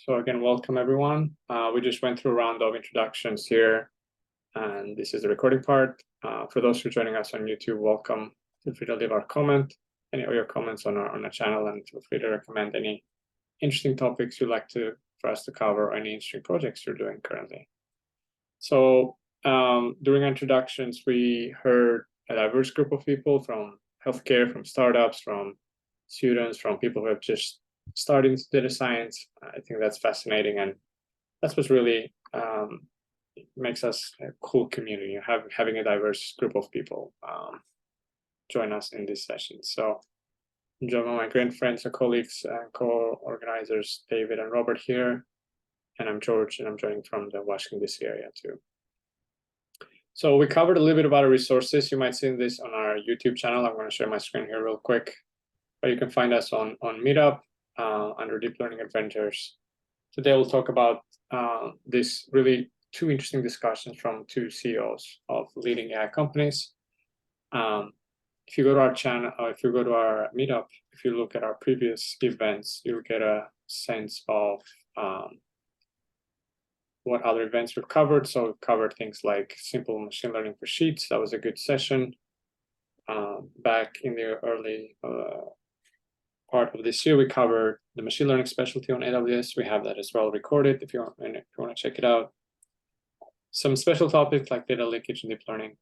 So again, welcome everyone. We just went through a round of introductions here, and this is the recording part. For those who are joining us on YouTube, welcome. Feel free to leave our comment, any of your comments on our channel, and feel free to recommend any interesting topics you'd like for us to cover, or any interesting projects you're doing currently. So during introductions, we heard a diverse group of people from healthcare, from startups, from students, from people who have just started data science. I think that's fascinating, and that's what's really makes us a cool community, having a diverse group of people join us in this session. So I'm joined by my great friends and colleagues and co-organizers, David and Robert here, and I'm George, and I'm joining from the Washington, D.C. area too. So we covered a little bit about our resources. You might see this on our YouTube channel. I'm going to share my screen here real quick, but you can find us on Meetup under Deep Learning Adventures. Today we'll talk about this really two interesting discussions from two CEOs of leading AI companies. If you go to our channel, or if you go to our Meetup, if you look at our previous events, you'll get a sense of what other events we've covered. So we've covered things like simple machine learning for sheets. That was a good session. Back in the early part of this year, we covered the machine learning specialty on AWS. We have that as well recorded if you want to check it out. Some special topics like data leakage and deep learning,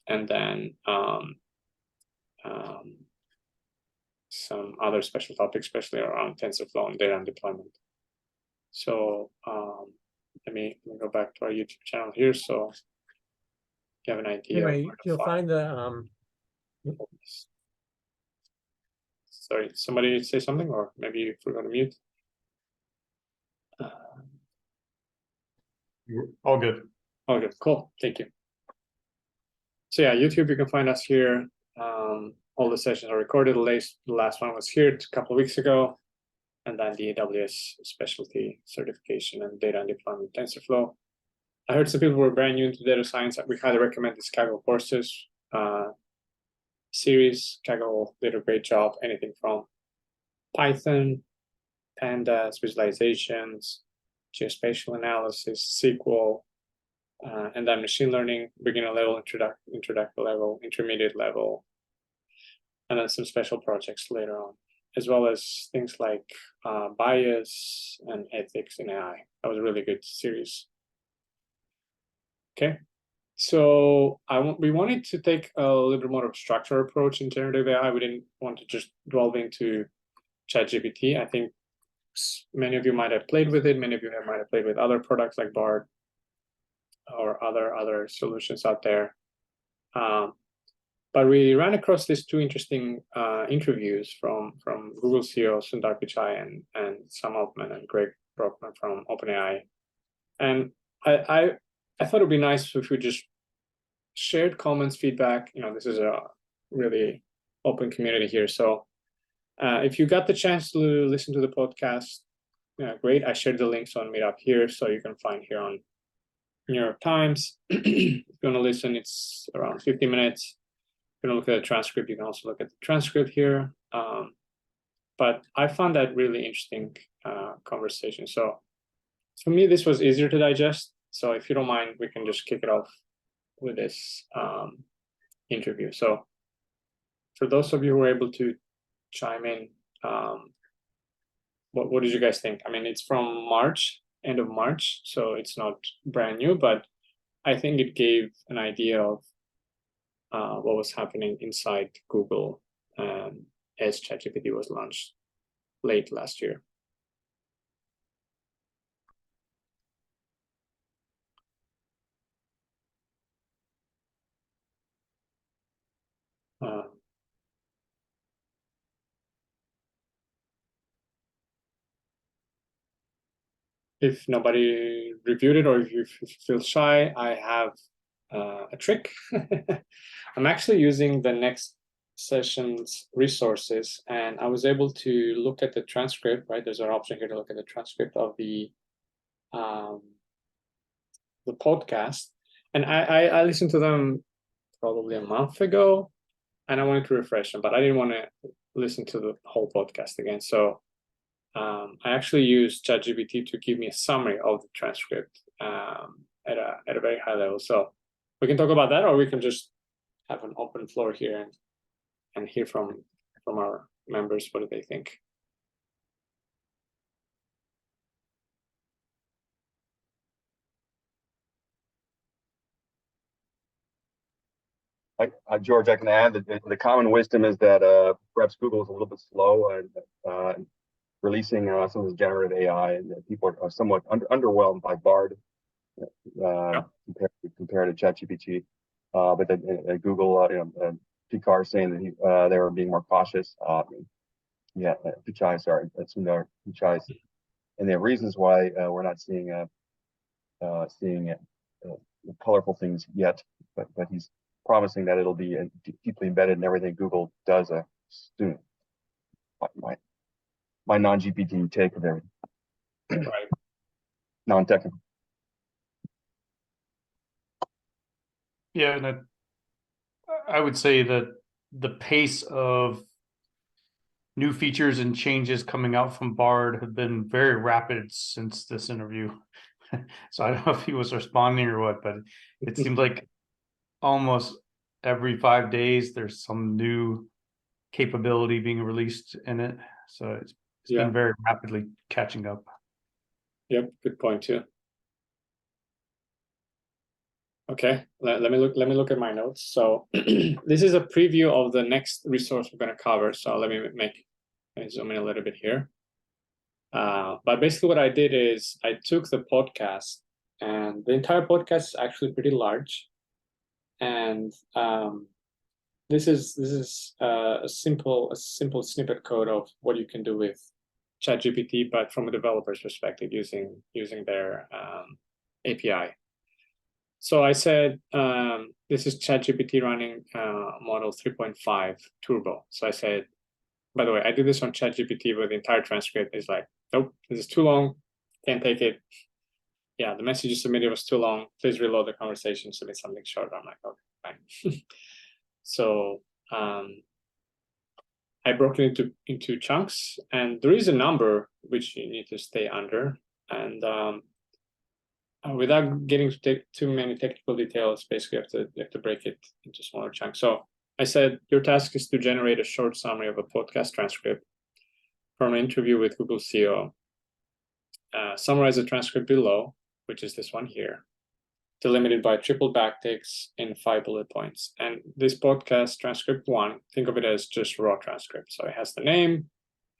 and then some other special topics, especially around TensorFlow and data and deployment. So let me go back to our YouTube channel here, so you have an idea. Anyway, you'll find the Sorry, somebody say something, or maybe you forgot to mute. All good. All good, cool, thank you. So yeah, YouTube, you can find us here. All the sessions are recorded. The last one was here a couple of weeks ago, and then the AWS specialty certification and data and deployment TensorFlow. I heard some people were brand new into data science. We highly recommend this Kaggle courses series. Kaggle did a great job. Anything from Python, pandas, visualizations, geospatial analysis, SQL, and then machine learning, beginner level, introductory level, intermediate level, and then some special projects later on, as well as things like bias and ethics in AI. That was a really good series. Okay, so we wanted to take a little bit more of a structured approach in generative AI. We didn't want to just delve into ChatGPT. I think many of you might have played with it. Many of you might have played with other products like Bard or other solutions out there. But we ran across these two interesting interviews from Google CEO Sundar Pichai and Sam Altman and Brockman from OpenAI. And I thought it'd be nice if we just shared comments, feedback. You know, this is a really open community here. So if you got the chance to listen to the podcast, great. I shared the links on Meetup here, so you can find here on New York Times. If you want to listen, it's around 50 minutes. If you want to look at the transcript, you can also look at the transcript here. But I found that really interesting conversation. So for me, this was easier to digest. So if you don't mind, we can just kick it off with this interview. So for those of you who were able to chime in, what did you guys think? I mean, it's from March, end of March, so it's not brand new, but I think it gave an idea of what was happening inside Google as ChatGPT was launched late last year. If nobody reviewed it, or if you feel shy, I have a trick. I'm actually using the next session's resources, and I was able to look at the transcript, right? There's an option here to look at the transcript of the podcast. And I listened to them probably a month ago, and I wanted to refresh them, but I didn't want to listen to the whole podcast again. So I actually used ChatGPT to give me a summary of the transcript at a very high level. So we can talk about that, or we can just have an open floor here and hear from our members. What do they think? George, I can add that the common wisdom is that perhaps Google is a little bit slow and releasing some of the generative AI, and that people are somewhat underwhelmed by Bard compared to ChatGPT. But then Google, Pichai saying that they were being more cautious. Pichai, sorry, that's Sundar Pichai, and the reasons why we're not seeing colorful things yet, but he's promising that it'll be deeply embedded in everything Google does soon. My non-GPT take of everything. Right. Non-technical. Yeah, and I would say that the pace of new features and changes coming out from Bard have been very rapid since this interview. So I don't know if he was responding or what, but it seemed like almost every 5 days there's some new capability being released in it. So it's been very rapidly catching up. Yep, good point too. Okay, let me look at my notes. So this is a preview of the next resource we're going to cover. So let me zoom in a little bit here. But basically what I did is I took the podcast, and the entire podcast is actually pretty large. And this is a simple snippet code of what you can do with ChatGPT, but from a developer's perspective, using their API. So I said, this is ChatGPT running model 3.5 turbo. So I said, by the way, I did this on ChatGPT, but the entire transcript is like, nope, this is too long, can't take it. Yeah, the message you submitted was too long. Please reload the conversation, submit something short. I'm like, okay, fine. So I broke it into chunks, and there is a number which you need to stay under. And without getting to too many technical details, basically you have to break it into smaller chunks. So I said, your task is to generate a short summary of a podcast transcript from an interview with Google C.E.O. Summarize the transcript below, which is this one here, delimited by triple backticks in 5 bullet points. And this podcast transcript 1, think of it as just raw transcript. So it has the name,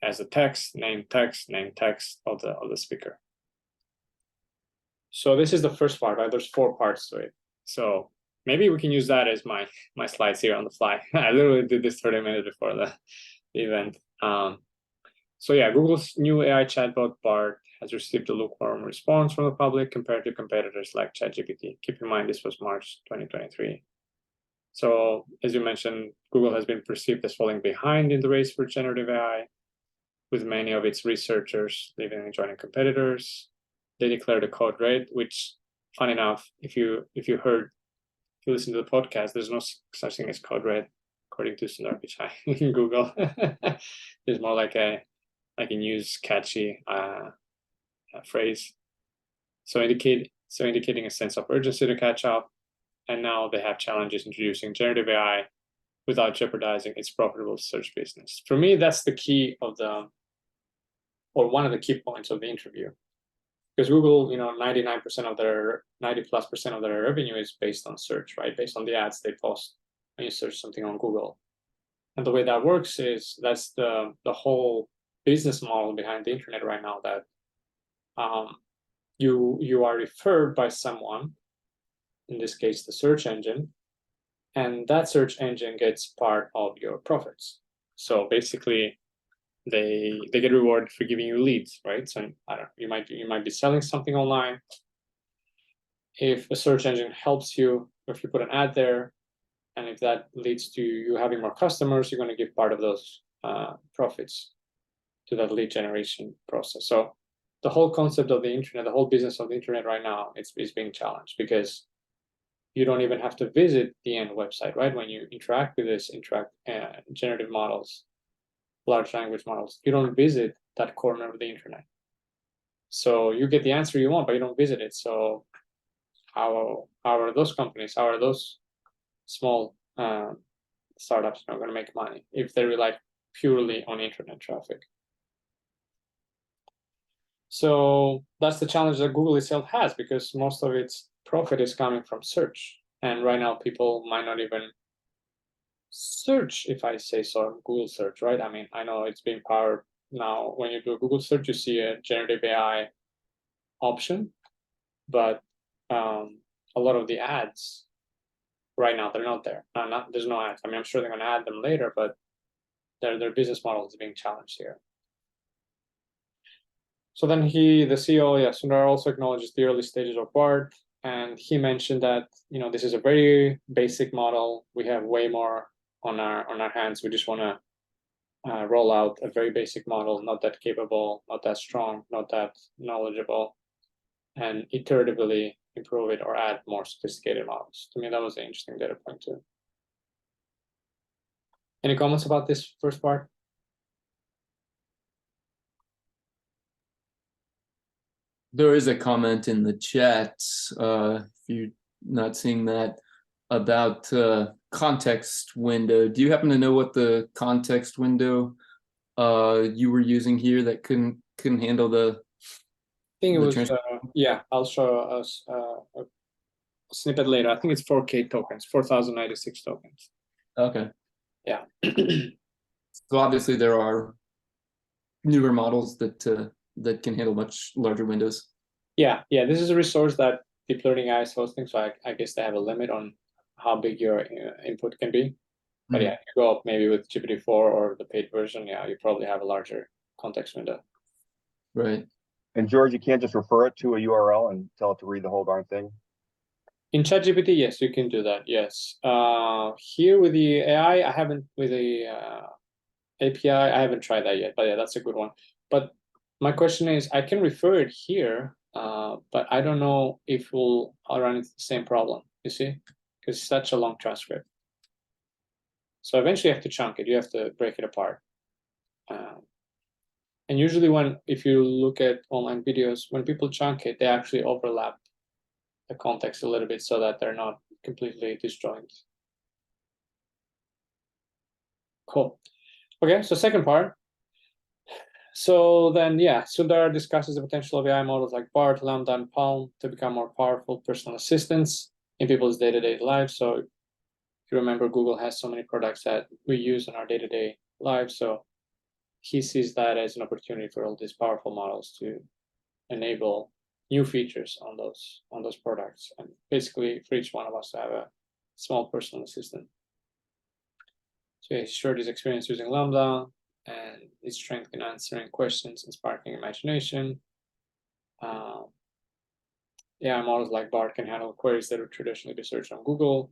has the text, name text of the speaker. So this is the first part, right? There's 4 parts to it. So maybe we can use that as my slides here on the fly. I literally did this 30 minutes before the event. So yeah, Google's new AI chatbot Bard has received a lukewarm response from the public compared to competitors like ChatGPT. Keep in mind, this was March 2023. So as you mentioned, Google has been perceived as falling behind in the race for generative AI, with many of its researchers leaving and joining competitors. They declared a code red, which, fun enough, if you listen to the podcast, there's no such thing as code red, according to Sundar Pichai in Google. It's more like a news catchy phrase. So indicating a sense of urgency to catch up. And now they have challenges introducing generative AI without jeopardizing its profitable search business. For me, that's the key of one of the key points of the interview. Because Google, 90+% of their revenue is based on search, right? Based on the ads they post when you search something on Google. And the way that works is that's the whole business model behind the internet right now, that you are referred by someone, in this case the search engine, and that search engine gets part of your profits. So basically they get rewarded for giving you leads, right? So I don't know, you might be selling something online. If a search engine helps you, or if you put an ad there, and if that leads to you having more customers, you're going to give part of those profits to that lead generation process. So the whole concept of the internet, the whole business of the internet right now, is being challenged, because you don't even have to visit the end website, right? When you interact with this generative models, large language models. You don't visit that corner of the internet. So you get the answer you want, but you don't visit it. So how are those companies, how are those small startups going to make money if they rely purely on internet traffic? So that's the challenge that Google itself has, because most of its profit is coming from search. And right now, people might not even search, if I say so, Google search, right? I mean, I know it's being powered now. When you do a Google search, you see a generative AI option, but a lot of the ads right now, they're not there. There's no ads. I mean, I'm sure they're going to add them later, but their business model is being challenged here. So then the CEO, Sundar, also acknowledges the early stages of BART, and he mentioned that this is a very basic model. We have way more on our hands. We just want to roll out a very basic model, not that capable, not that strong, not that knowledgeable, and iteratively improve it or add more sophisticated models. To me, that was an interesting data point too. Any comments about this first part? There is a comment in the chat, if you're not seeing that, about context window. Do you happen to know what the context window you were using here that couldn't handle the? I think it was I'll show us a snippet later. I think it's 4K tokens, 4096 tokens. Okay. Yeah. So obviously there are newer models that that can handle much larger windows. Yeah, this is a resource that deep learning AI is hosting, so I guess they have a limit on how big your input can be. But yeah, you go up maybe with GPT-4 or the paid version, you probably have a larger context window. Right. And George, you can't just refer it to a URL and tell it to read the whole darn thing? In ChatGPT, yes, you can do that, yes. Here with the AI, I haven't, with the API, I haven't tried that yet, but yeah, that's a good one. But my question is, I can refer it here, but I don't know if I'll run into the same problem, you see? Because it's such a long transcript. So eventually you have to chunk it, you have to break it apart. And usually if you look at online videos, when people chunk it, they actually overlap the context a little bit so that they're not completely disjoint. Cool. Okay, so second part. So then, Sundar discusses the potential of AI models like BART, Lambda, and Palm to become more powerful personal assistants in people's day-to-day lives. So if you remember, Google has so many products that we use in our day-to-day lives. So he sees that as an opportunity for all these powerful models to enable new features on those products, and basically for each one of us to have a small personal assistant. So he shared his experience using Lambda and its strength in answering questions and sparking imagination. AI models like BART can handle queries that would traditionally be searched on Google,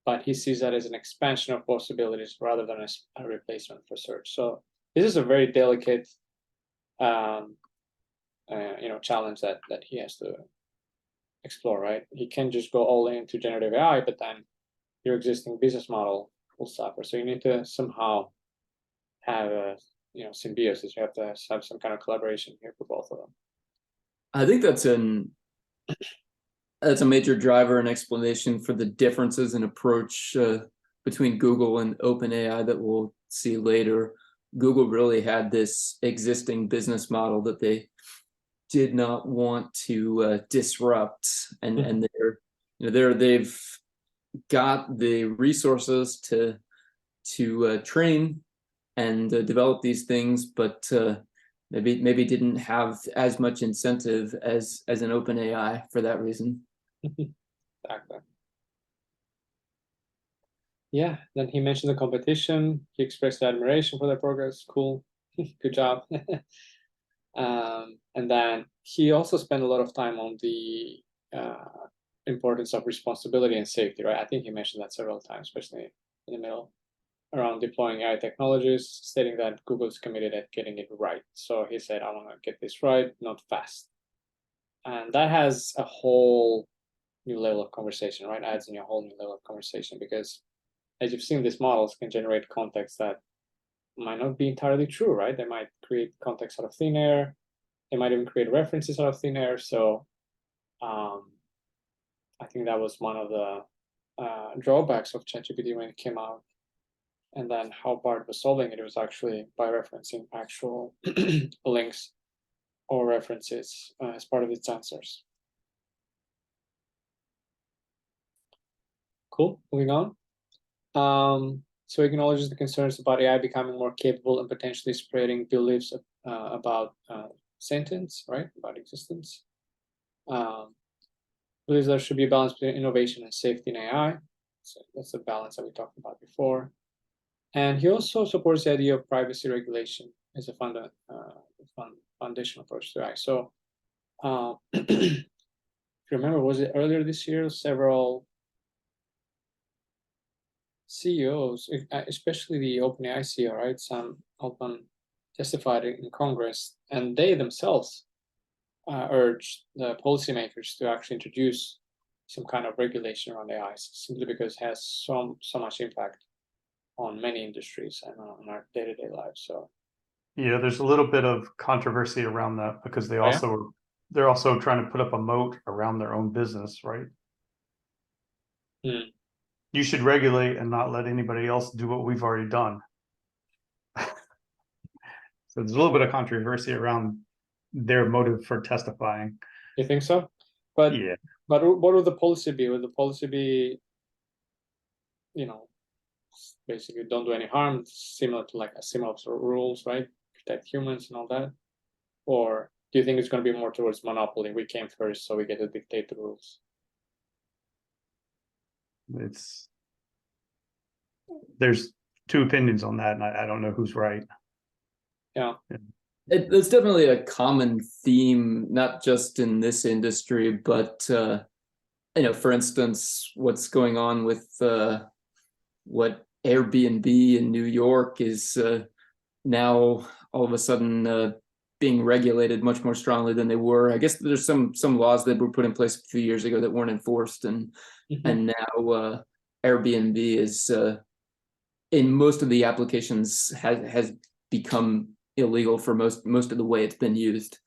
but he sees that as an expansion of possibilities rather than as a replacement for search. So this is a very delicate challenge that he has to explore, right? He can't just go all into generative AI, but then your existing business model will suffer. So you need to somehow have a symbiosis. You have to have some kind of collaboration here for both of them. I think that's a major driver and explanation for the differences in approach between Google and OpenAI that we'll see later. Google really had this existing business model that they did not want to disrupt, and they've got the resources to train and develop these things, but maybe didn't have as much incentive as an OpenAI for that reason. Exactly. Yeah, then he mentioned the competition. He expressed admiration for their progress. Cool. Good job. And then he also spent a lot of time on the importance of responsibility and safety, right? I think he mentioned that several times, especially in the middle, around deploying AI technologies, stating that Google is committed at getting it right. So he said, I want to get this right, not fast. And that has a whole new level of conversation, right? Adds in a whole new level of conversation, because as you've seen, these models can generate context that might not be entirely true, right? They might create context out of thin air. They might even create references out of thin air. So I think that was one of the drawbacks of ChatGPT when it came out. And then how Bard was solving it was actually by referencing actual links or references as part of its answers. Cool, moving on. So he acknowledges the concerns about AI becoming more capable and potentially spreading beliefs about sentience, right, about existence. Believes there should be a balance between innovation and safety in AI. So that's the balance that we talked about before. And he also supports the idea of privacy regulation as a foundational approach to AI. So if you remember, was it earlier this year, several CEOs, especially the OpenAI CEO, right, Sam Altman, testified in Congress, and they themselves urged the policymakers to actually introduce some kind of regulation around AI, simply because it has so much impact on many industries and on our day-to-day lives. So yeah, there's a little bit of controversy around that because they're also trying to put up a moat around their own business, right? You should regulate and not let anybody else do what we've already done. So there's a little bit of controversy around their motive for testifying. You think so? But yeah, but what would the policy be? Would the policy be, basically don't do any harm, similar to like a similar rules, right? Protect humans and all that? Or do you think it's going to be more towards monopoly? We came first, so we get to dictate the rules. There's two opinions on that, and I don't know who's right. Yeah. It's definitely a common theme, not just in this industry, but for instance, what's going on with what Airbnb in New York is now all of a sudden being regulated much more strongly than they were. I guess there's some laws that were put in place a few years ago that weren't enforced, and now Airbnb is in most of the applications has become illegal for most of the way it's been used.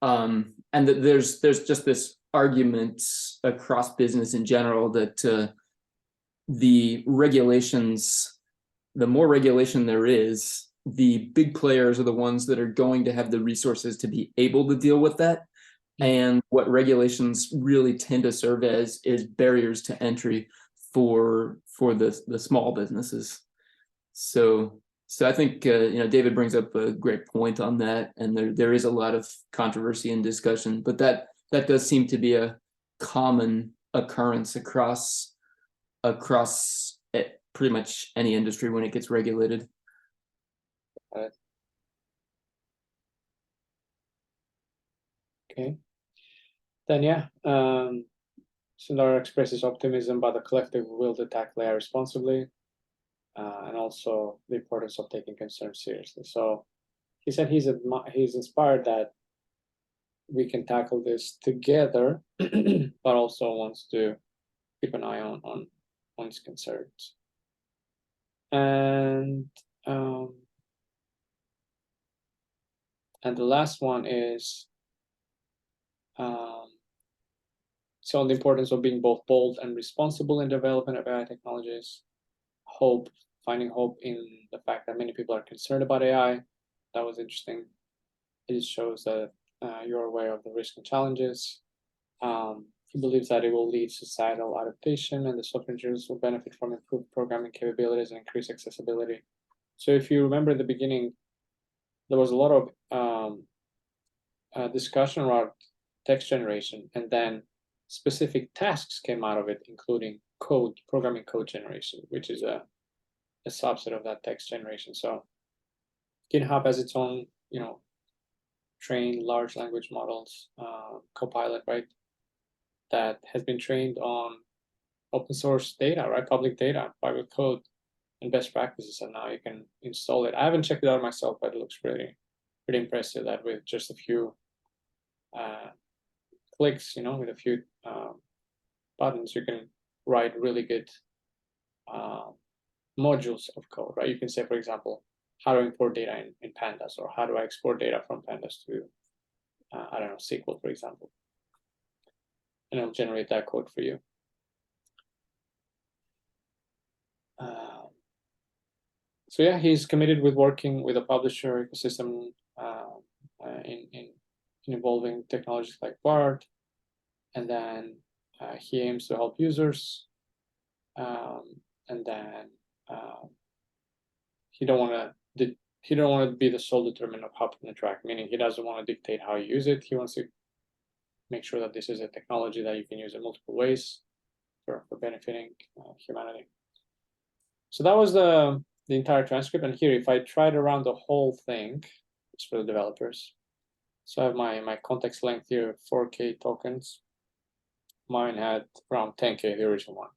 And that there's just this argument across business in general that the regulations, the more regulation there is, the big players are the ones that are going to have the resources to be able to deal with that. And what regulations really tend to serve as is barriers to entry for the small businesses. So I think David brings up a great point on that, and there is a lot of controversy and discussion, but that does seem to be a common occurrence across pretty much any industry when it gets regulated. Okay. Then Sundar expresses optimism about the collective will to tackle AI responsibly, and also the importance of taking concerns seriously. So he said he's inspired that we can tackle this together, but also wants to keep an eye on his concerns. And the last one is so the importance of being both bold and responsible in development of AI technologies. Finding hope in the fact that many people are concerned about AI. That was interesting. It shows that you're aware of the risks and challenges. He believes that it will lead societal adaptation, and the software engineers will benefit from improved programming capabilities and increased accessibility. So if you remember in the beginning, there was a lot of discussion around text generation, and then specific tasks came out of it, including programming code generation, which is a subset of that text generation. So GitHub has its own, trained large language models, Copilot, right? That has been trained on open source data, right? Public data, private code, and best practices, and now you can install it. I haven't checked it out myself, but it looks pretty impressive that with just a few clicks, with a few buttons, you can write really good modules of code, right? You can say, for example, how to import data in pandas, or how do I export data from pandas to, I don't know, SQL, for example. And it'll generate that code for you. So yeah, he's committed with working with a publisher ecosystem in involving technologies like BARD, and then he aims to help users, and then he don't want to be the sole determinant of how to interact. Meaning, he doesn't want to dictate how you use it. He wants to make sure that this is a technology that you can use in multiple ways for benefiting humanity. So that was the entire transcript. And here, if I try to run the whole thing, it's for the developers. So I have my context length here, 4K tokens. Mine had around 10K, the original one.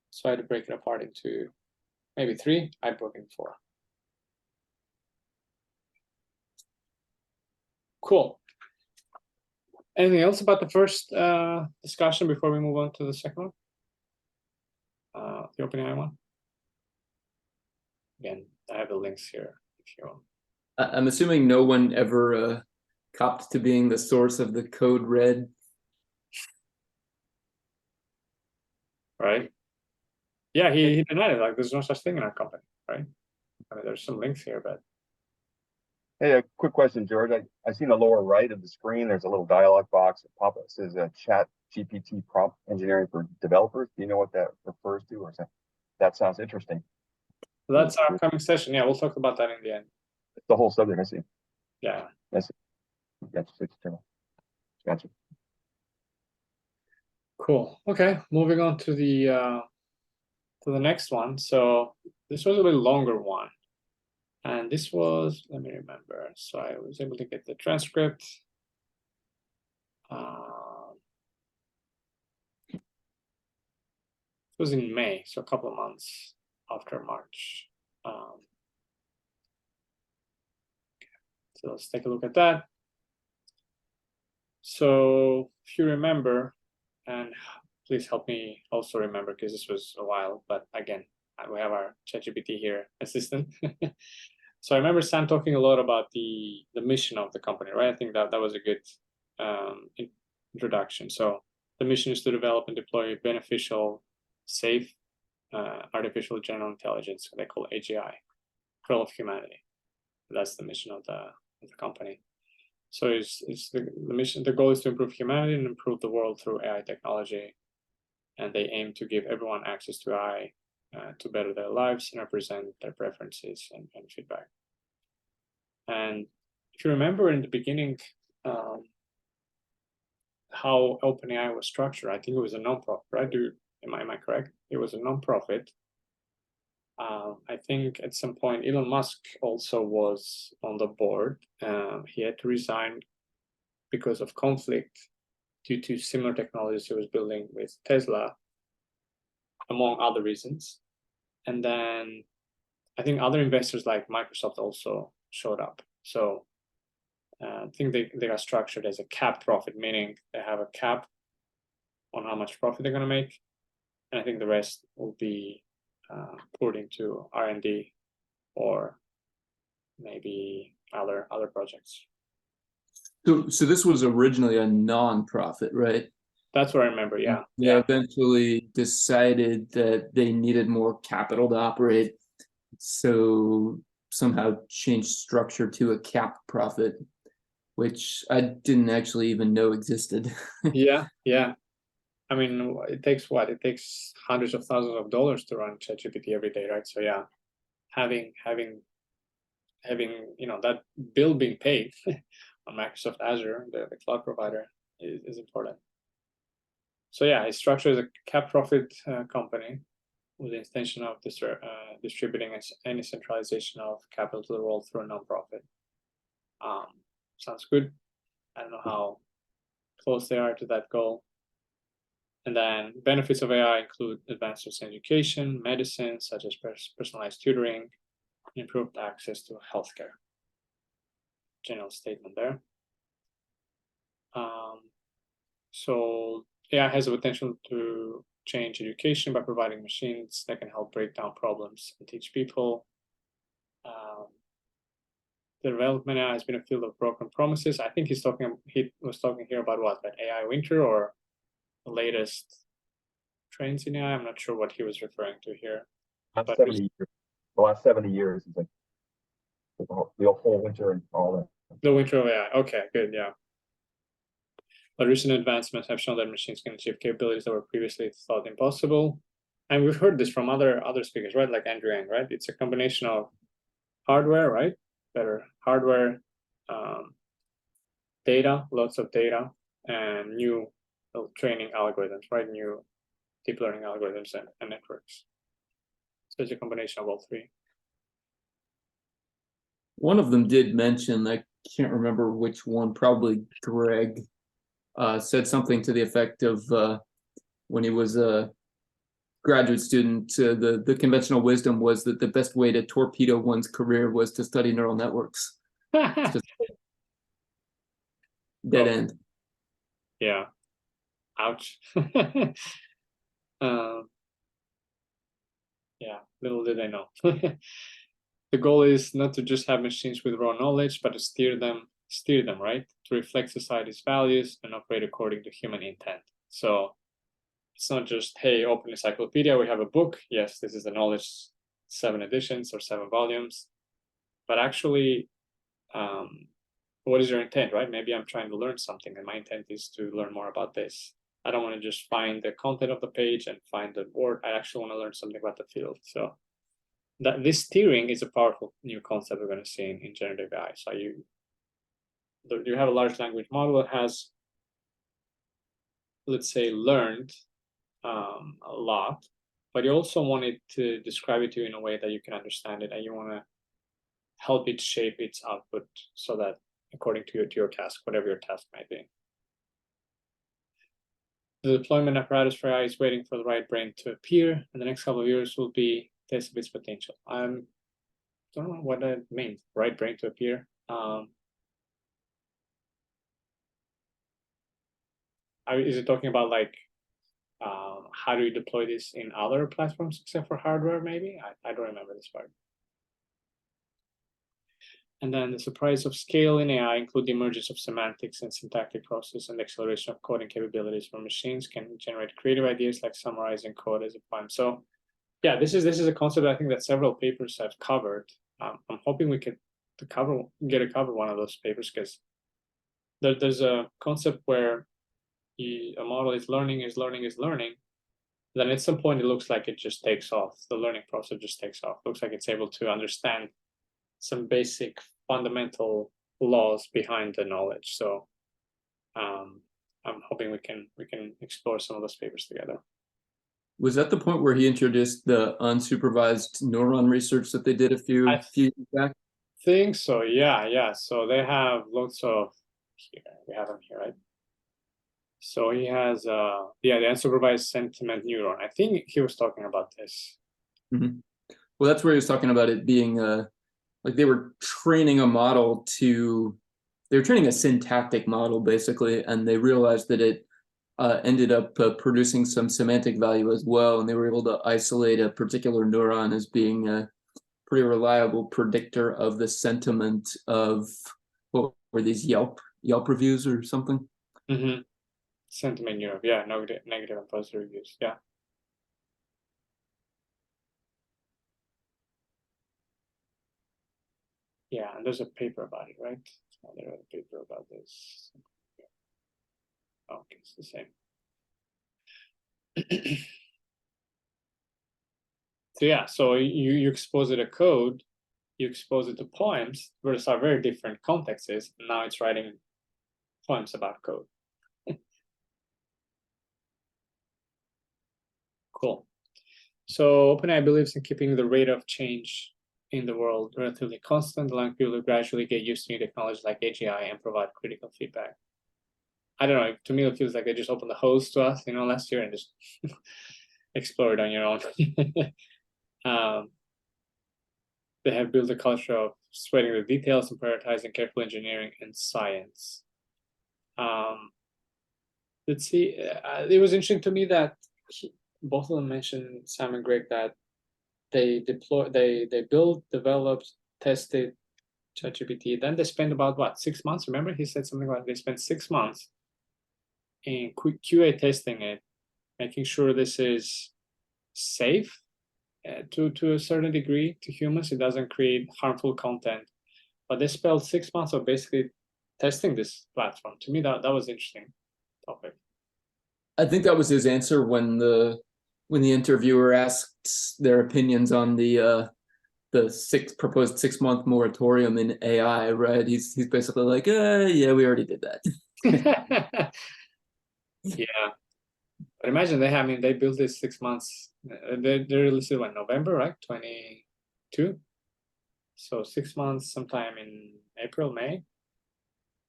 So I had to break it apart into maybe 3. I broke it in 4. Cool. Anything else about the first discussion before we move on to the second one? The OpenAI one? Again, I have the links here if you want. I'm assuming no one ever copped to being the source of the code read. Right? Yeah, he denied it. Like, there's no such thing in our company, right? I mean, there's some links here, but Hey, a quick question, George. I see in the lower right of the screen, there's a little dialog box that pop up. It says ChatGPT prompt engineering for developers. Do you know what that refers to? Or that sounds interesting. so that's our upcoming session. Yeah, we'll talk about that in the end. It's the whole subject, I see. Yeah. I see. Gotcha. Cool. Okay, moving on to the next one. So this was a little longer one. And this was, let me remember. So I was able to get the transcript. It was in May, so a couple of months after March. So let's take a look at that. So if you remember, and please help me also remember, because this was a while, but again, we have our ChatGPT here assistant. So I remember Sam talking a lot about the mission of the company, right? I think that was a good introduction. So the mission is to develop and deploy beneficial, safe, artificial general intelligence, what they call AGI, for all of humanity. That's the mission of the company. So it's the mission. The goal is to improve humanity and improve the world through AI technology, and they aim to give everyone access to AI to better their lives and represent their preferences and feedback. And if you remember in the beginning, how OpenAI was structured, I think it was a nonprofit, right? Am I correct? It was a nonprofit. I think at some point Elon Musk also was on the board. He had to resign because of conflict due to similar technologies he was building with Tesla, among other reasons. And then I think other investors like Microsoft also showed up. So I think they are structured as a cap profit, meaning they have a cap on how much profit they're going to make. And I think the rest will be poured into R&D or maybe other projects. So this was originally a non-profit, right? That's what I remember. Yeah. They eventually decided that they needed more capital to operate, so somehow changed structure to a cap profit, which I didn't actually even know existed. Yeah. I mean, it takes what? It takes hundreds of thousands of dollars to run ChatGPT every day, right? So yeah, having that bill being paid on Microsoft Azure, the cloud provider, is important. So yeah, it's structured as a cap profit company with the intention of distributing any centralization of capital to the world through a nonprofit. Sounds good. I don't know how close they are to that goal. And then benefits of AI include advances in education, medicine, such as personalized tutoring, improved access to healthcare. General statement there. So AI has the potential to change education by providing machines that can help break down problems and teach people. development AI has been a field of broken promises. I think he was talking here about what, that AI winter or the latest trends in AI. I'm not sure what he was referring to here. The last 70 years is like the whole winter and all that. The winter of AI. Okay, good, yeah. But recent advancements have shown that machines can achieve capabilities that were previously thought impossible. And we've heard this from other speakers, right? Like Andrew Yang, right? It's a combination of hardware, right? Better hardware, data, lots of data, and new training algorithms, right? New deep learning algorithms and networks. So it's a combination of all three. One of them did mention, I can't remember which one, probably Greg, said something to the effect of when he was a graduate student, the conventional wisdom was that the best way to torpedo one's career was to study neural networks. It's just dead end. Yeah. Ouch. Yeah, little did I know. The goal is not to just have machines with raw knowledge, but to steer them, right? To reflect society's values and operate according to human intent. So it's not just, hey, open encyclopedia, we have a book. Yes, this is the knowledge, 7 editions or 7 volumes. But actually, what is your intent, right? Maybe I'm trying to learn something and my intent is to learn more about this. I don't want to just find the content of the page and find the word. I actually want to learn something about the field. So this steering is a powerful new concept we're going to see in generative AI. So you have a large language model that has, let's say, learned a lot, but you also want it to describe it to you in a way that you can understand it, and you want to help it shape its output so that according to your task, whatever your task might be. The deployment apparatus for AI is waiting for the right brain to appear, and the next couple of years will be test of its potential. I don't know what that means, right brain to appear. Is it talking about like how do you deploy this in other platforms except for hardware, maybe? I don't remember this part. And then the surprise of scale in AI include the emergence of semantics and syntactic process and the acceleration of coding capabilities where machines can generate creative ideas like summarizing code as a poem. So yeah, this is a concept I think that several papers have covered. I'm hoping we get to cover one of those papers, because there's a concept where a model is learning, then at some point it looks like it just takes off. The learning process just takes off. Looks like it's able to understand some basic fundamental laws behind the knowledge. So I'm hoping we can explore some of those papers together. Was that the point where he introduced the unsupervised neuron research that they did a few years back? Think so, yeah. So they have lots of, here, we have them here, right? So he has, the unsupervised sentiment neuron. I think he was talking about this. Mm-hmm. Well, that's where he was talking about it being like they were training a model they were training a syntactic model basically, and they realized that it ended up producing some semantic value as well, and they were able to isolate a particular neuron as being a pretty reliable predictor of the sentiment of, what were these, Yelp reviews or something? Mm-hmm. Sentiment neuron, yeah, negative and positive reviews, yeah. Yeah, and there's a paper about it, right? There's a paper about this. Okay, it's the same. So yeah, so you expose it to code, you expose it to poems, versus are very different contexts. And now it's writing poems about code. Cool. So OpenAI believes in keeping the rate of change in the world relatively constant, allowing people to gradually get used to new technologies like AGI and provide critical feedback. I don't know, to me it feels like they just opened the hose to us, last year and just explore it on your own. They have built a culture of sweating the details and prioritizing careful engineering and science. Let's see, it was interesting to me that both of them mentioned, Sam and Greg, that they built, developed, tested ChatGPT. Then they spent about what, 6 months? Remember, he said something like they spent 6 months in QA testing it, making sure this is safe to a certain degree to humans. It doesn't create harmful content. But they spent 6 months of basically testing this platform. To me, that was interesting topic. I think that was his answer when the interviewer asked their opinions on the proposed 6-month moratorium in AI. Right? He's basically like, yeah, we already did that. Yeah, but imagine they built this 6 months. They released it in November, right? 22. So 6 months, sometime in April, May.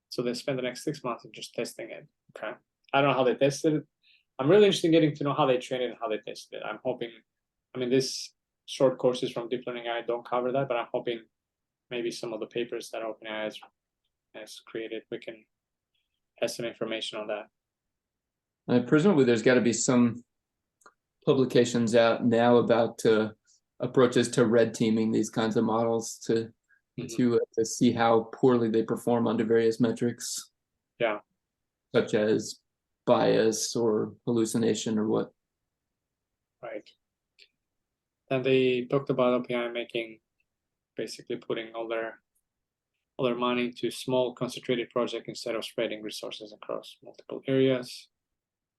So they spent the next 6 months in just testing it. Okay, I don't know how they tested it. I'm really interested in getting to know how they trained it and how they tested it. I'm hoping, this short courses from Deep Learning AI don't cover that, but I'm hoping maybe some of the papers that OpenAI has created, we can have some information on that. Presumably, there's got to be some publications out now about approaches to red teaming these kinds of models to see how poorly they perform under various metrics. Yeah, such as bias or hallucination or what. Right. Then they talked about OpenAI basically putting all their money into small concentrated project instead of spreading resources across multiple areas,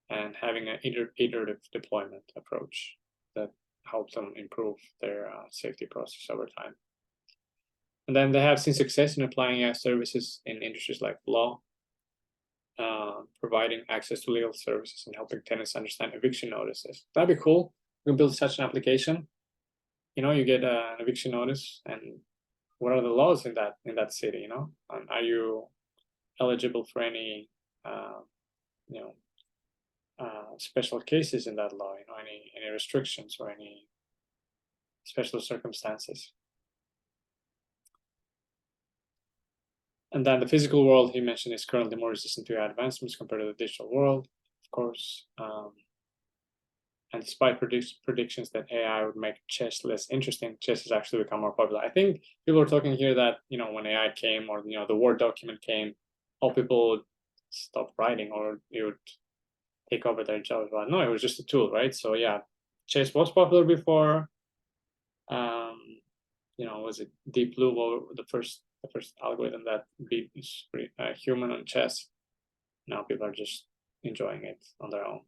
and having an iterative deployment approach that helps them improve their safety process over time. And then they have seen success in applying AI services in industries like law, providing access to legal services and helping tenants understand eviction notices. That'd be cool. We can build such an application. You get an eviction notice, and what are the laws in that city? And are you eligible for any special cases in that law? Any restrictions or any special circumstances? And then the physical world, he mentioned, is currently more resistant to AI advancements compared to the digital world, of course. And despite predictions that AI would make chess less interesting, chess has actually become more popular. I think people are talking here that, when AI came, or, the Word document came, all people would stop writing, or it would take over their jobs. But no, it was just a tool, right? So yeah, chess was popular before. Was it Deep Blue, or the first algorithm that beat human on chess? Now people are just enjoying it on their own.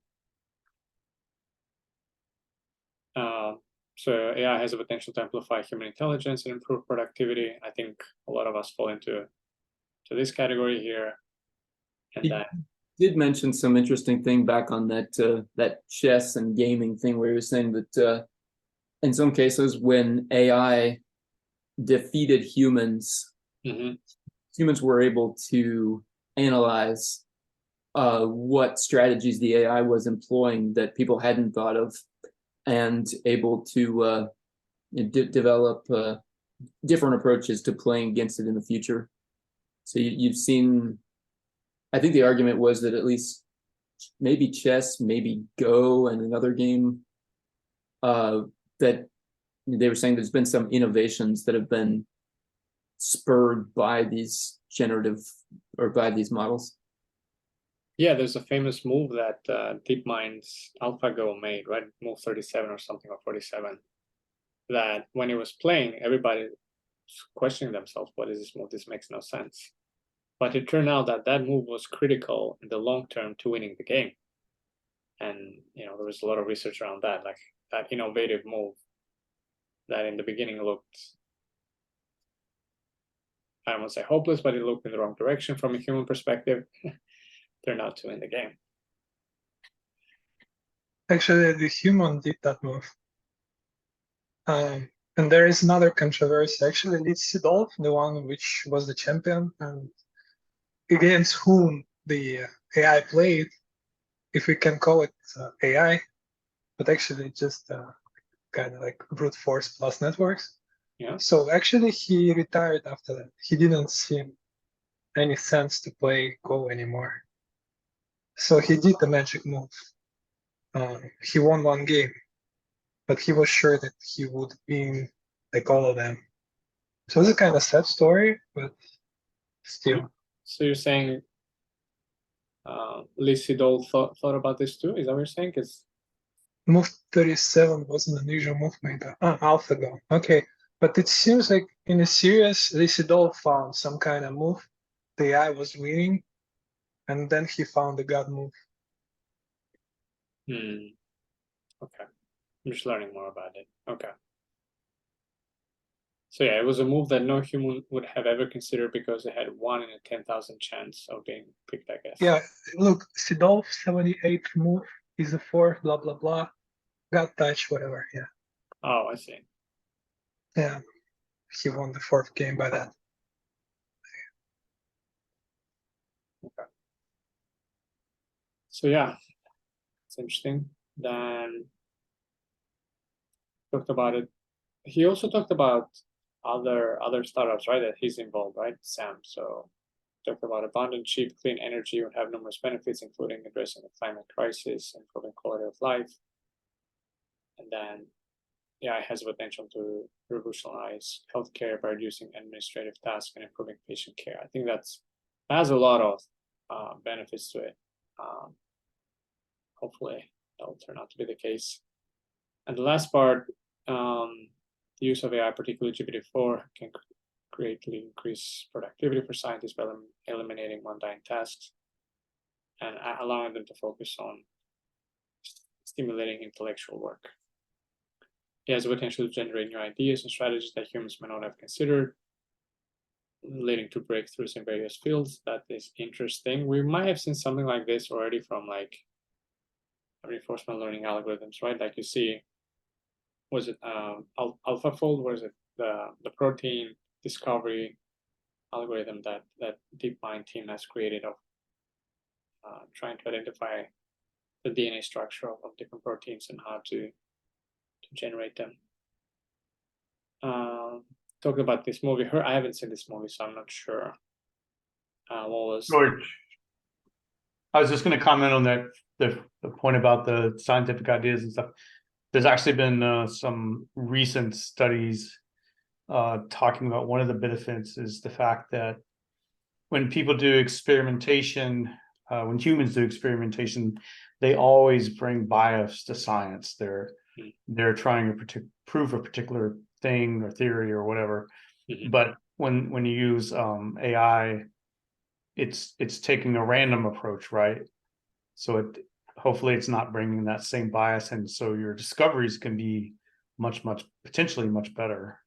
So AI has the potential to amplify human intelligence and improve productivity. I think a lot of us fall into this category here. And that did mention some interesting thing back on that chess and gaming thing, where he was saying that in some cases when AI defeated humans, humans were able to analyze what strategies the AI was employing that people hadn't thought of, and able to develop different approaches to playing against it in the future. So you've seen, I think the argument was that at least maybe chess, maybe Go, and another game, that they were saying there's been some innovations that have been spurred by these generative, or by these models. Yeah, there's a famous move that DeepMind's AlphaGo made, right? Move 37 or something, or 47. That when it was playing, everybody was questioning themselves, what is this move? This makes no sense. But it turned out that move was critical in the long term to winning the game. And there was a lot of research around that, like that innovative move that in the beginning looked, I don't want to say hopeless, but it looked in the wrong direction from a human perspective. Turned out to win the game. Actually, the human did that move. And there is another controversy. Actually, it's Sidolf, the one which was the champion, and against whom the AI played, if we can call it AI, but actually just kind of like brute force plus networks. Yeah. So actually, he retired after that. He didn't see any sense to play Go anymore. So he did the magic move. He won one game, but he was sure that he would win like all of them. So it's a kind of sad story, but still. So you're saying Lee Sedol thought about this too? Is that what you're saying? Because Move 37 was an unusual move made AlphaGo. Okay, but it seems like in a series, Lee Sedol found some kind of move. The AI was winning, and then he found the God move. okay, I'm just learning more about it. Okay. So yeah, it was a move that no human would have ever considered because it had 1 in a 10,000 chance of being picked, I guess. Yeah, look, Sedol 78 move is the fourth, blah blah blah. God touch, whatever. Yeah, Oh, I see. yeah. He won the fourth game by that. Okay. So yeah, it's interesting. Then talked about it. He also talked about other startups, right? That he's involved, right? Sam. So talked about abundant, cheap, clean energy would have numerous benefits, including addressing the climate crisis, improving quality of life, and then AI has the potential to revolutionize healthcare by reducing administrative tasks and improving patient care. I think that has a lot of benefits to it. Hopefully, that will turn out to be the case. And the last part, the use of AI, particularly GPT-4, can greatly increase productivity for scientists by eliminating mundane tasks and allowing them to focus on stimulating intellectual work. It has the potential to generate new ideas and strategies that humans may not have considered, leading to breakthroughs in various fields. That is interesting. We might have seen something like this already from like reinforcement learning algorithms, right? Like you see, was it AlphaFold? Was it the protein discovery algorithm that DeepMind team has created of trying to identify the DNA structure of different proteins and how to generate them. Talking about this movie, I haven't seen this movie, so I'm not sure. What was George, I was just going to comment on that the point about the scientific ideas and stuff. There's actually been some recent studies talking about one of the benefits is the fact that when people do experimentation, when humans do experimentation, they always bring bias to science. They're trying to prove a particular thing or theory or whatever. But when you use AI, it's taking a random approach, right? So hopefully it's not bringing that same bias, and so your discoveries can be potentially much better,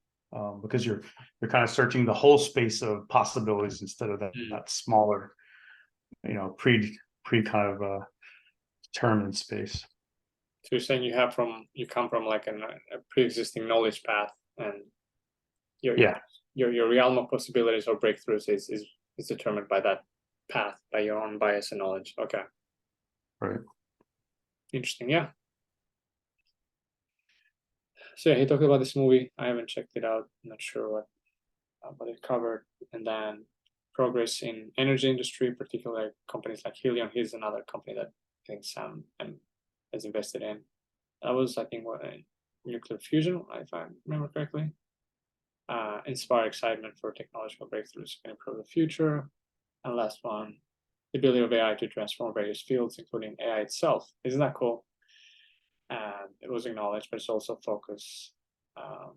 because you're kind of searching the whole space of possibilities instead of that smaller, pre kind of determined space. So you're saying you come from like a pre-existing knowledge path, and your realm of possibilities or breakthroughs is determined by that path, by your own bias and knowledge. Okay. Right. Interesting. Yeah. So yeah, he talked about this movie. I haven't checked it out. I'm not sure what it covered. And then progress in energy industry, particularly companies like Helion. Here's another company that I think Sam has invested in. That was, I think, nuclear fusion, if I remember correctly. Inspire excitement for technological breakthroughs can improve the future. And last one, the ability of AI to transform various fields, including AI itself. Isn't that cool? And it was acknowledged, but it's also focused on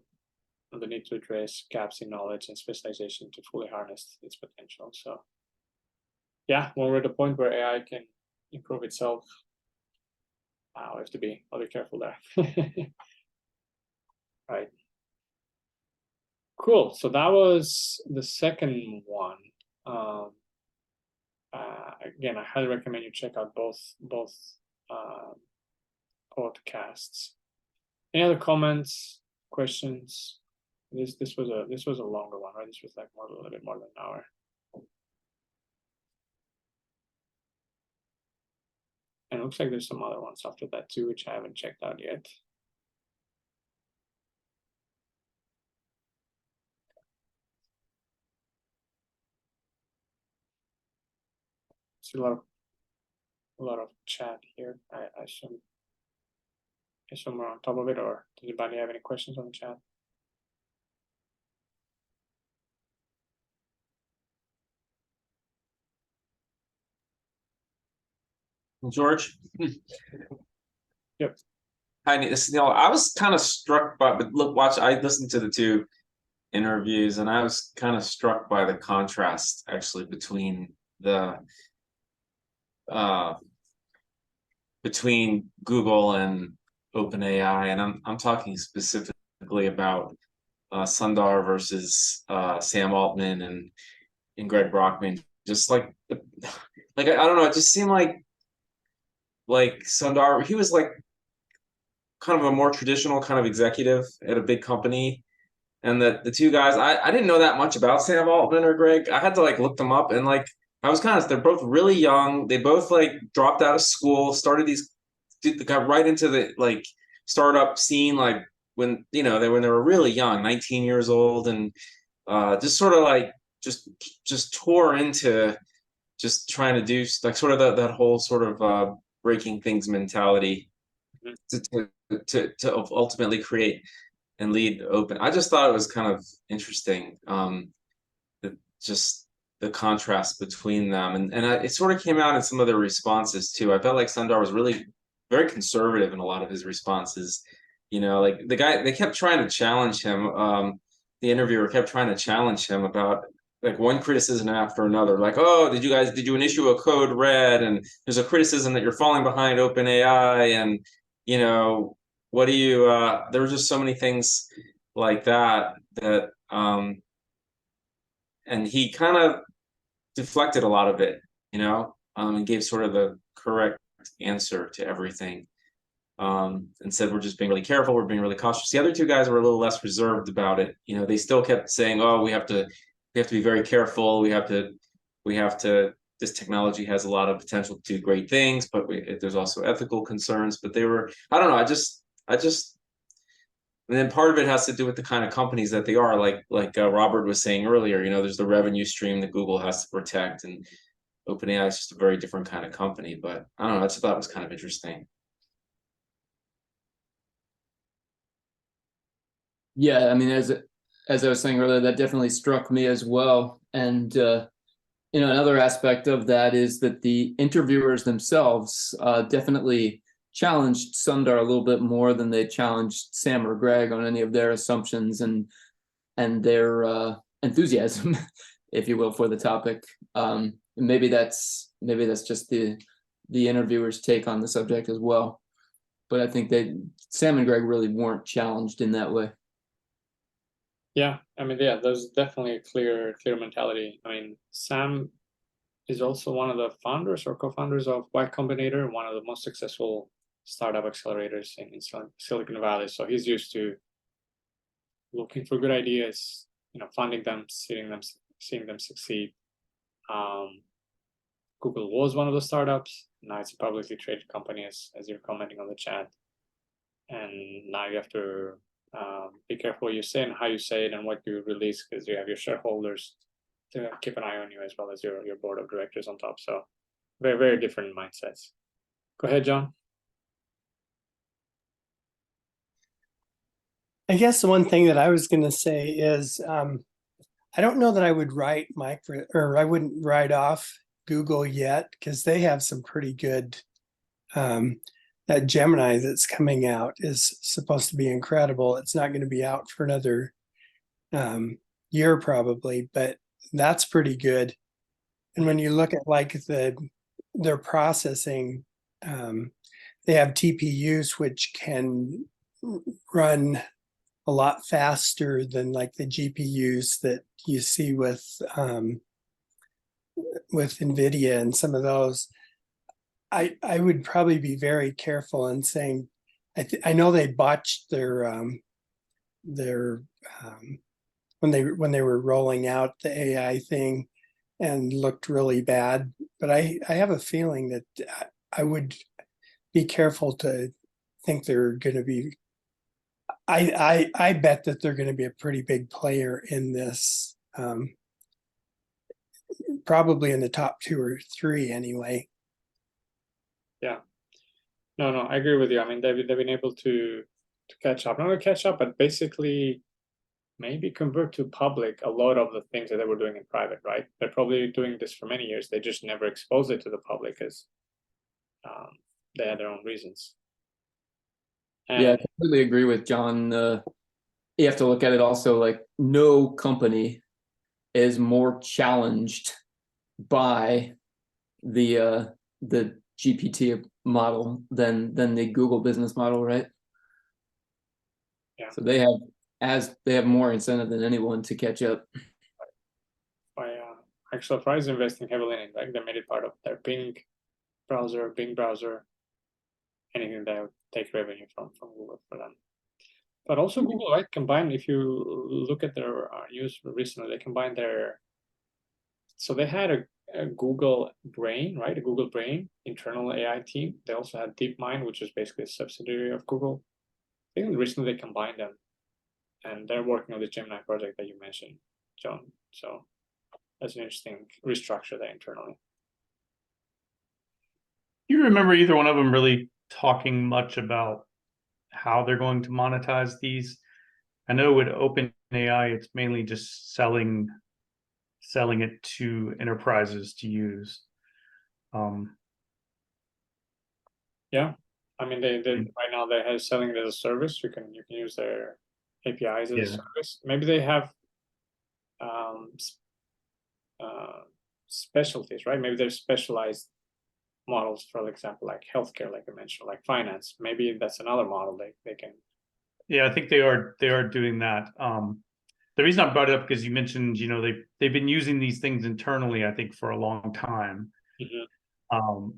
the need to address gaps in knowledge and specialization to fully harness its potential. So yeah, when we're at the point where AI can improve itself, we have to be careful there. Right. Cool. So that was the second one. Again, I highly recommend you check out both podcasts. Any other comments, questions? This was a longer one, right? This was like a little bit more than an hour. And it looks like there's some other ones after that too, which I haven't checked out yet. See a lot of chat here. I assume we're on top of it, or does anybody have any questions on the chat? George? Yep. Hi, this is Neil. I was kind of struck by, but look, watch, I listened to the two interviews and I was kind of struck by the contrast actually between between Google and OpenAI, and I'm talking specifically about Sundar versus Sam Altman and Greg Brockman. Just like I don't know, it just seemed like Sundar, he was like kind of a more traditional kind of executive at a big company. And the two guys, I didn't know that much about Sam Altman or Greg. I had to like look them up, and like I was kind of, they're both really young. They both like dropped out of school, got right into the like startup scene, like when they were really young, 19 years old, and just sort of like just tore into just trying to do like sort of that whole sort of breaking things mentality to ultimately create and lead Open. I just thought it was kind of interesting, just the contrast between them, and it sort of came out in some of their responses too. I felt like Sundar was really very conservative in a lot of his responses. Like the guy, they kept trying to challenge him. The interviewer kept trying to challenge him about like one criticism after another, like, oh, did you issue a code red, and there's a criticism that you're falling behind OpenAI, and what do you there were just so many things like that and he kind of deflected a lot of it, and gave sort of the correct answer to everything, and said, we're just being really careful, we're being really cautious. The other two guys were a little less reserved about it. They still kept saying, oh, we have to be very careful, we have to this technology has a lot of potential to do great things, but there's also ethical concerns. But they were, I don't know, I just, and then part of it has to do with the kind of companies that they are, like Robert was saying earlier. There's the revenue stream that Google has to protect, and OpenAI is just a very different kind of company. But I don't know, I just thought it was kind of interesting. Yeah, I mean, as I was saying earlier, that definitely struck me as well. And another aspect of that is that the interviewers themselves definitely challenged Sundar a little bit more than they challenged Sam or Greg on any of their assumptions and their enthusiasm, if you will, for the topic. Maybe that's just the interviewer's take on the subject as well. But I think Sam and Greg really weren't challenged in that way. Yeah, I mean, yeah, there's definitely a clear mentality. I mean, Sam is also one of the founders or co-founders of Y Combinator, one of the most successful startup accelerators in Silicon Valley. So he's used to looking for good ideas, funding them, seeing them succeed. Google was one of the startups. Now it's a publicly traded company, as you're commenting on the chat. And now you have to be careful what you say and how you say it and what you release, because you have your shareholders to keep an eye on you, as well as your board of directors on top. So very, very different mindsets. Go ahead, John. I guess the one thing that I was going to say is I don't know that I would I wouldn't write off Google yet, because they have some pretty good that Gemini that's coming out is supposed to be incredible. It's not going to be out for another year probably, but that's pretty good. And when you look at like their processing, they have TPUs which can run a lot faster than like the GPUs that you see with NVIDIA and some of those. I would probably be very careful in saying, I know they botched their when they were rolling out the AI thing and looked really bad, but I have a feeling that I would be careful to think they're going to be. I bet that they're going to be a pretty big player in this, probably in the top 2 or 3 anyway. Yeah, no, I agree with you. I mean, they've been able to catch up, not to catch up, but basically maybe convert to public a lot of the things that they were doing in private, right? They're probably doing this for many years. They just never exposed it to the public, as they had their own reasons. Yeah, I completely agree with John. You have to look at it also like no company is more challenged by the GPT model than the Google business model, right? Yeah. So they have more incentive than anyone to catch up. Microsoft is investing heavily in it. Like they made it part of their Bing browser, anything that would take revenue from Google for them. But also Google, right? Combined, if you look at their news recently, they combined so they had a Google Brain, right? A Google Brain internal AI team. They also had DeepMind, which is basically a subsidiary of Google. I think recently they combined them, and they're working on the Gemini project that you mentioned, John. So that's an interesting restructure there internally. You remember either one of them really talking much about how they're going to monetize these? I know with OpenAI, it's mainly just selling it to enterprises to use. Yeah, I mean they right now they're selling it as a service. You can use their APIs as a service. Maybe they have specialties, right? Maybe there's specialized models, for example, like healthcare, like I mentioned, like finance. Maybe that's another model they can. Yeah, I think they are doing that. The reason I brought it up because you mentioned, they've been using these things internally, I think, for a long time. Mm-hmm.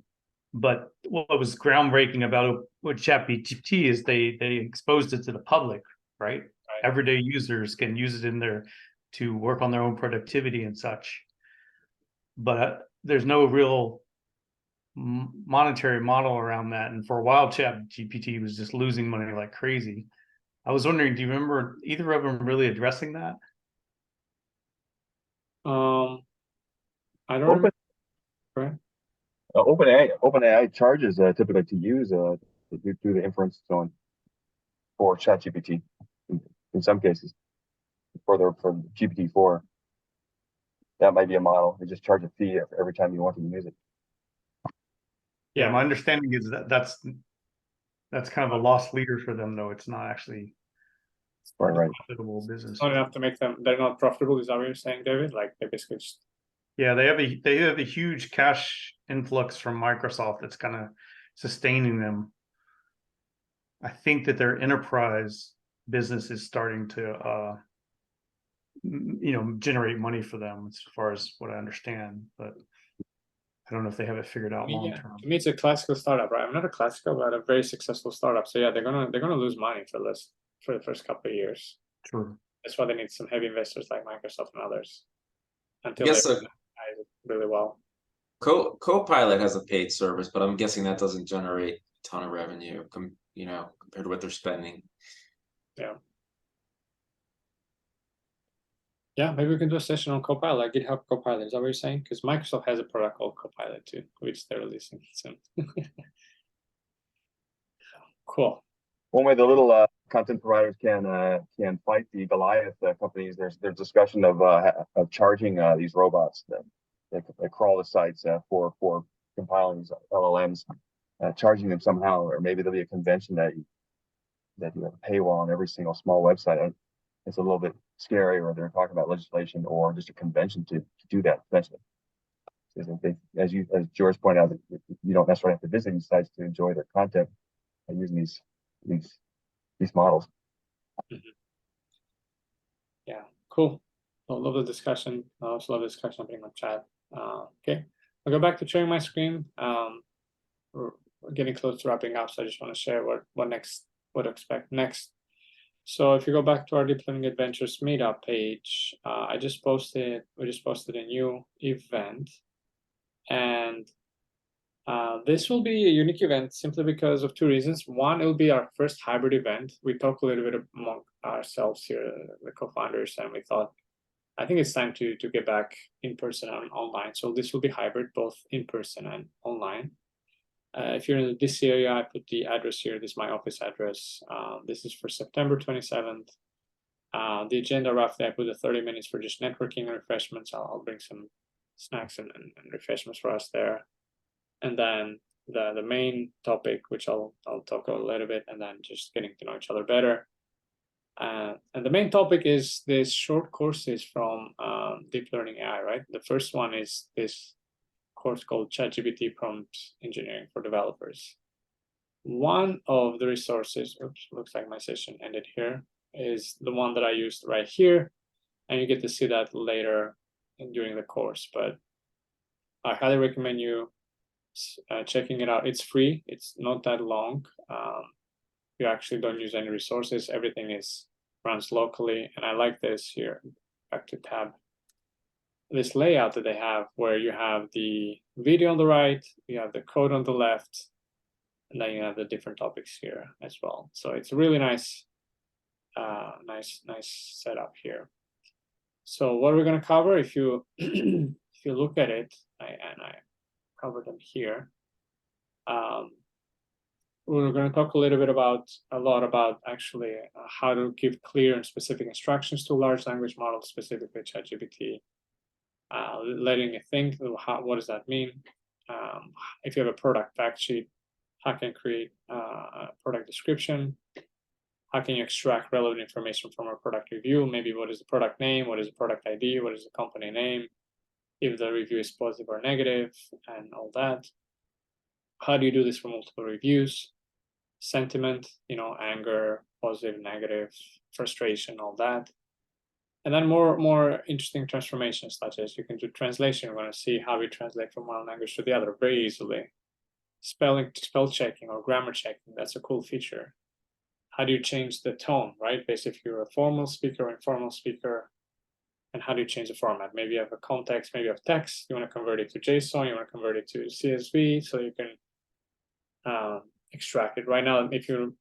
But what was groundbreaking about what ChatGPT is they exposed it to the public, right? Everyday users can use it to work on their own productivity and such. But there's no real monetary model around that. And for a while, ChatGPT was just losing money like crazy. I was wondering, do you remember either of them really addressing that? I don't remember. Right. OpenAI charges typically to use to do the inference zone for ChatGPT in some cases for GPT-4. That might be a model. They just charge a fee every time you want to use it. Yeah, my understanding is that's kind of a lost leader for them, though. It's not actually right. profitable business. It's not enough to make them. They're not profitable. Is that what you're saying, David? Like they basically just. Yeah, they have a huge cash influx from Microsoft that's kind of sustaining them. I think that their enterprise business is starting to generate money for them as far as what I understand, but I don't know if they have it figured out long term. To me, it's a classical startup, right? I'm not a classical, but a very successful startup. So yeah, they're gonna lose money for the first couple of years. True. That's why they need some heavy investors like Microsoft and others until Yes, they recognize it really well. Copilot has a paid service, but I'm guessing that doesn't generate a ton of revenue, compared to what they're spending. Yeah. Yeah, maybe we can do a session on Copilot, like GitHub Copilot. Is that what you're saying? Because Microsoft has a product called Copilot too, which they're releasing soon. Cool. One way the little content providers can fight the Goliath companies. There's discussion of charging these robots that crawl the sites for compiling these LLMs, charging them somehow, or maybe there'll be a convention that you have a paywall on every single small website. It's a little bit scary, or they're talking about legislation or just a convention to do that eventually. As George pointed out, you don't necessarily have to visit these sites to enjoy their content using these models. Mm-hmm. Yeah, cool. I love the discussion. I also love the discussion happening on chat. Okay, I'll go back to sharing my screen. We're getting close to wrapping up, so I just want to share what to expect next. So if you go back to our Deep Learning Adventures meetup page, we just posted a new event, and this will be a unique event simply because of two reasons. One, it will be our first hybrid event. We talked a little bit among ourselves here, the co-founders, and we thought, I think it's time to get back in person and online. So this will be hybrid, both in person and online. If you're in this area, I put the address here. This is my office address. This is for September 27th. The agenda roughly, I put the 30 minutes for just networking and refreshments. I'll bring some snacks and refreshments for us there. And then the main topic, which I'll talk a little bit, and then just getting to know each other better. And the main topic is this short courses from Deep Learning AI, right? The first one is this course called ChatGPT Prompt Engineering for Developers. One of the resources, oops, looks like my session ended here, is the one that I used right here. And you get to see that later during the course, but I highly recommend you checking it out. It's free, it's not that long. You actually don't use any resources. Everything runs locally. And I like this here, back to tab. This layout that they have where you have the video on the right, you have the code on the left, and then you have the different topics here as well. So it's a really nice, nice setup here. So what we're going to cover, if you if you look at it, and I cover them here, we're going to talk a little bit about actually how to give clear and specific instructions to large language models, specifically ChatGPT, letting it think, what does that mean? If you have a product fact sheet, how can you create a product description? How can you extract relevant information from a product review? Maybe what is the product name? What is the product ID? What is the company name? If the review is positive or negative, and all that. How do you do this for multiple reviews? Sentiment, anger, positive, negative, frustration, all that. And then more interesting transformations, such as you can do translation. We're going to see how we translate from one language to the other very easily. Spell checking or grammar checking, that's a cool feature. How do you change the tone, right? Basically, if you're a formal speaker or informal speaker, and how do you change the format? Maybe you have a context, maybe you have text, you want to convert it to JSON, you want to convert it to CSV, so you can extract it. Right now, if you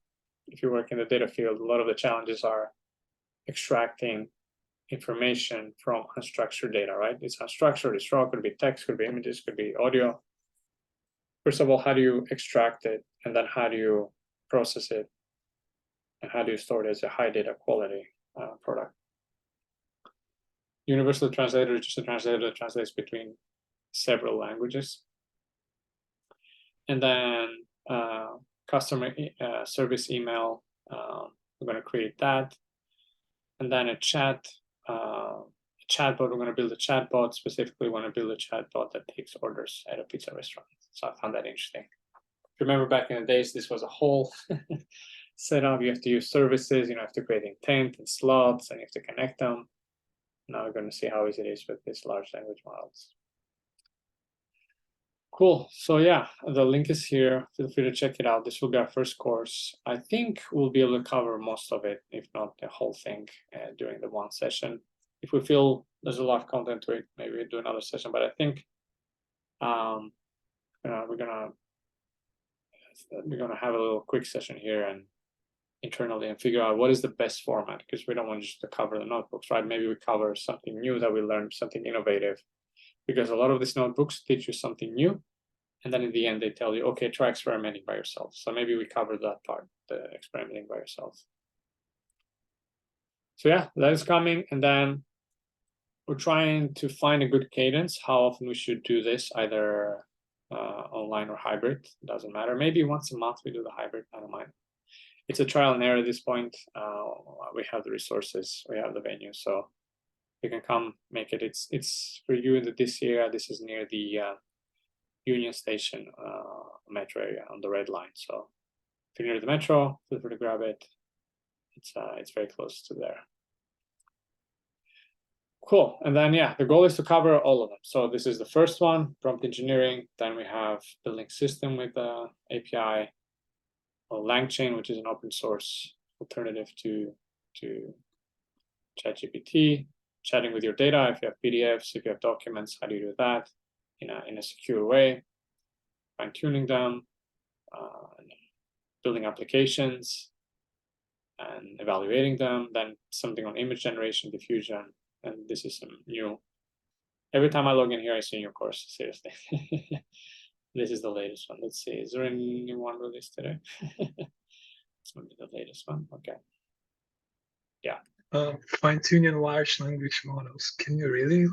work in the data field, a lot of the challenges are extracting information from unstructured data, right? It's unstructured, it's raw, could be text, could be images, could be audio. First of all, how do you extract it? And then how do you process it? And how do you store it as a high data quality product? Universal translator is just a translator that translates between several languages. And then customer service email, we're going to create that. And then a chatbot, we're going to build a chatbot. Specifically, we want to build a chatbot that takes orders at a pizza restaurant. So I found that interesting. Remember back in the days, this was a whole setup. You have to use services, you have to create intent and slots, and you have to connect them. Now we're going to see how easy it is with these large language models. Cool. So yeah, the link is here. Feel free to check it out. This will be our first course. I think we'll be able to cover most of it, if not the whole thing, during the one session. If we feel there's a lot of content to it, maybe we'll do another session. But I think we're gonna have a little quick session here and internally and figure out what is the best format, because we don't want just to cover the notebooks, right? Maybe we cover something new that we learned, something innovative, because a lot of these notebooks teach you something new, and then in the end they tell you, okay, try experimenting by yourself. So maybe we cover that part, the experimenting by yourself. So yeah, that is coming. And then we're trying to find a good cadence, how often we should do this, either online or hybrid, doesn't matter. Maybe once a month we do the hybrid, I don't mind. It's a trial and error at this point. We have the resources, we have the venue, so you can come make it. It's for you in this area. This is near the Union Station metro area on the red line. So if you're near the metro, feel free to grab it. It's very close to there. Cool. And then yeah, the goal is to cover all of them. So this is the first one, prompt engineering. Then we have building system with the API, or LangChain, which is an open source alternative to ChatGPT. Chatting with your data, if you have PDFs, if you have documents, how do you do that in a secure way? Fine-tuning them, building applications, and evaluating them. Then something on image generation, diffusion, and this is some new. Every time I log in here, I see a new course. Seriously, this is the latest one. Let's see, is there any new one released today? This might be the latest one. Okay. Yeah. Fine-tuning large language models. Can you really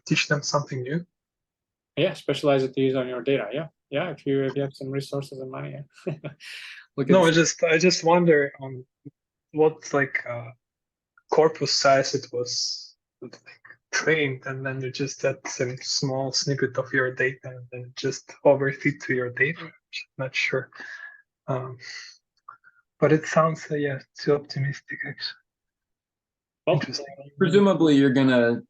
teach them something new? Yeah, specialize it to use on your data. Yeah. yeah, if you have some resources and money, yeah. Look at No, this. I just wonder on what like corpus size it was like trained, and then you just add some small snippet of your data and then just overfit to your data. I'm not sure. But it sounds yeah, too optimistic actually. Well, Interesting. Presumably, you're gonna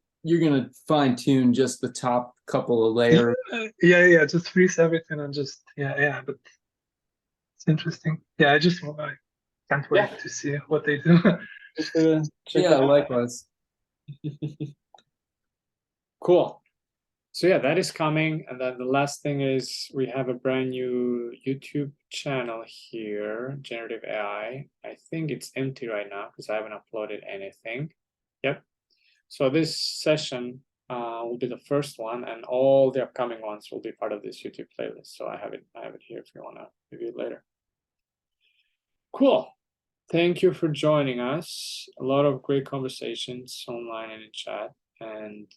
fine tune just the top couple of layers. Yeah, just freeze everything and just yeah, but it's interesting. Yeah, I can't wait Yeah. to see what they do. just check Yeah, it out. likewise. Cool. So yeah, that is coming. And then the last thing is we have a brand new YouTube channel here, Generative AI. I think it's empty right now because I haven't uploaded anything. Yep. So this session will be the first one, and all the upcoming ones will be part of this YouTube playlist. So I have it here if you want to review it later. Cool. Thank you for joining us. A lot of great conversations online and in chat. And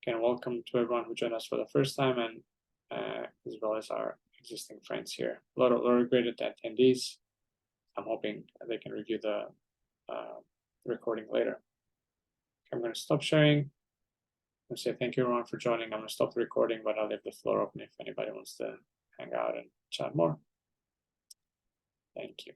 again, welcome to everyone who joined us for the first time, and as well as our existing friends here. A lot of great attendees. I'm hoping they can review the recording later. I'm going to stop sharing. I'll say thank you everyone for joining. I'm going to stop the recording, but I'll leave the floor open if anybody wants to hang out and chat more. Thank you.